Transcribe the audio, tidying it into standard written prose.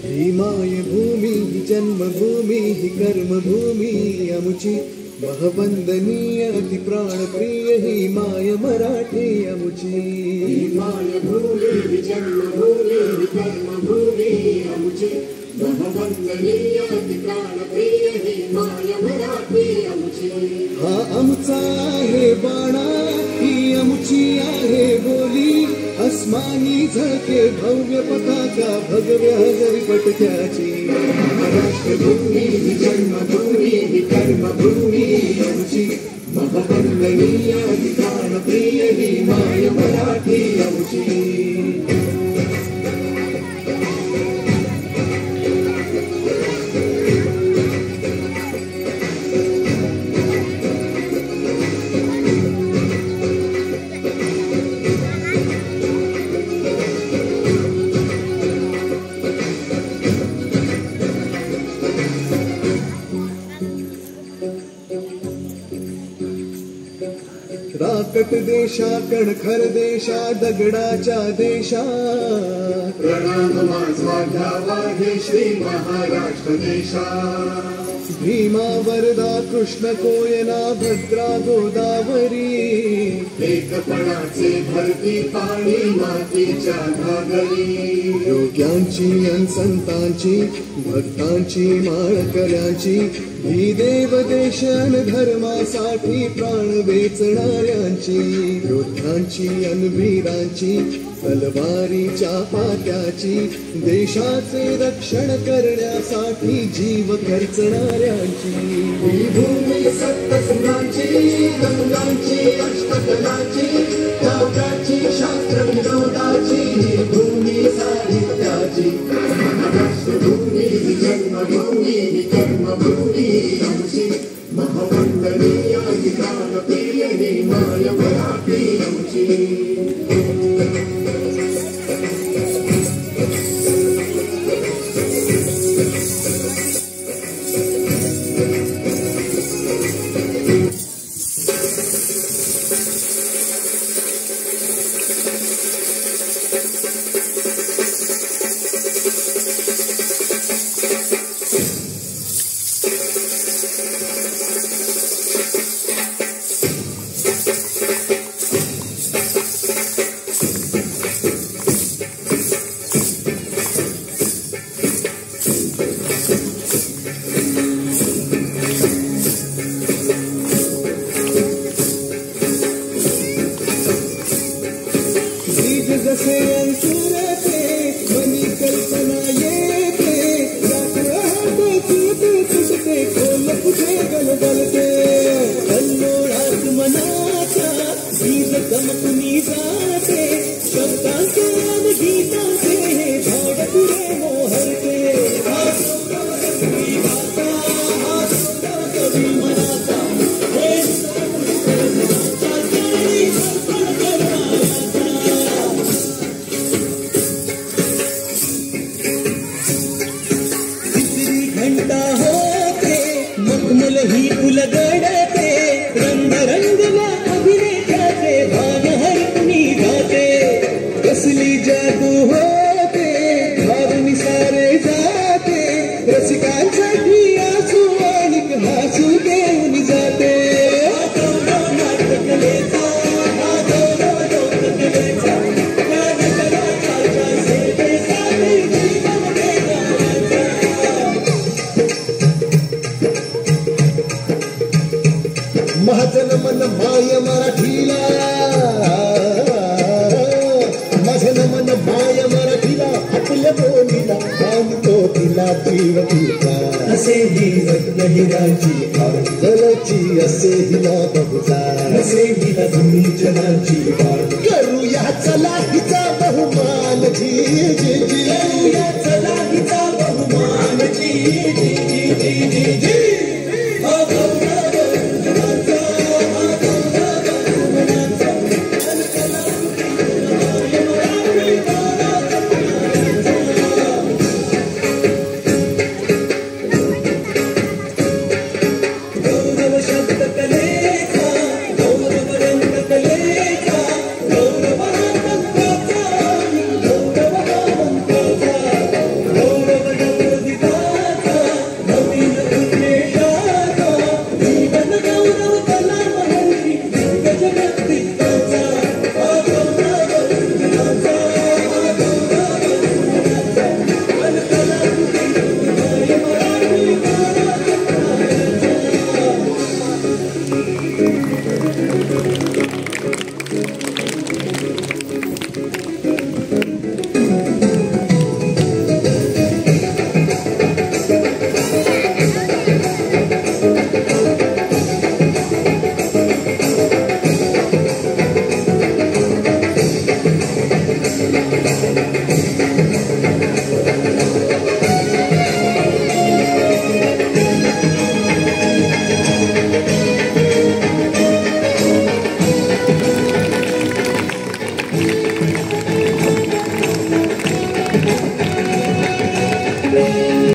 ही मायभूमी ही जन्मभूमी ही कर्मभूमी अमुची महवंदनीय अति प्राणप्रिय ही माय मराठी अमुची मायभूमी ही जन्मभूमी ही कर्मभूमी अमुची महवंदनीय अति प्राणप्रिय ही माय मराठी अमुची हा आमचा आहे बाणा ही अमुची आहे बोली अस्मानी झळके भव्य पताका भगव्या जरीपटक्याची महाराष्ट्रभूमी ही जन्मभूमी ही कर्मभूमी अमुची महवंदनीय अति प्राणप्रिय ही माय मराठी अमुची राकट देशा कणखर देशा दगडाच्या देशा प्रणाम माझा घ्यावा हे श्री महाराष्ट्र देशा भीमा वरदा कृष्ण कोयना भद्रा गोदावरी एकपणाचे भरती पाणी मातीच्या घागरी योग्यांची अन संतांची भक्तांची माळकऱ्यांची ही देवदेश अन धर्मासाठी प्राण वेचणाऱ्यांची योद्ध्यांची अन वीरांची तलवारीच्या पात्याची देशाचे रक्षण करण्यासाठी जीव खर्चणाऱ्यांची ही भूमी सप्तसुरांची गंगांची अष्टकलांची काव्याची शास्त्र विनोदाची ही भूमी साहित्याची महाराष्ट्रभूमी ही जन्मभूमी ही कर्मभूमी आमची महवंदनीय ही प्राणप्रिय ही माय मराठी आमची जसे अंकुरते मनी कल्पना येते तुटते खोल कुठे गलगलते कल्लोळात मनाचा बीज चमकुनी जाते शब्दांचे अन गीतांचे हे झाड पुरे मोहरते घंटा होते मखमल ही उलगडते रंग रंगला अभिनेत्याचे भाग हरकुनी जाते कसली जादू होते भावनी सारे जाते रसिकांसाठी आसू आणि हसू देऊन जाते माझं मन माय मराठीला माझं मन माय मराठीला आपल्या बोलीला बांधतो तिला जीव तिचा असे ही रत्नहिराची जलची असे हिला बघुचा असे हिला धुनी जनाची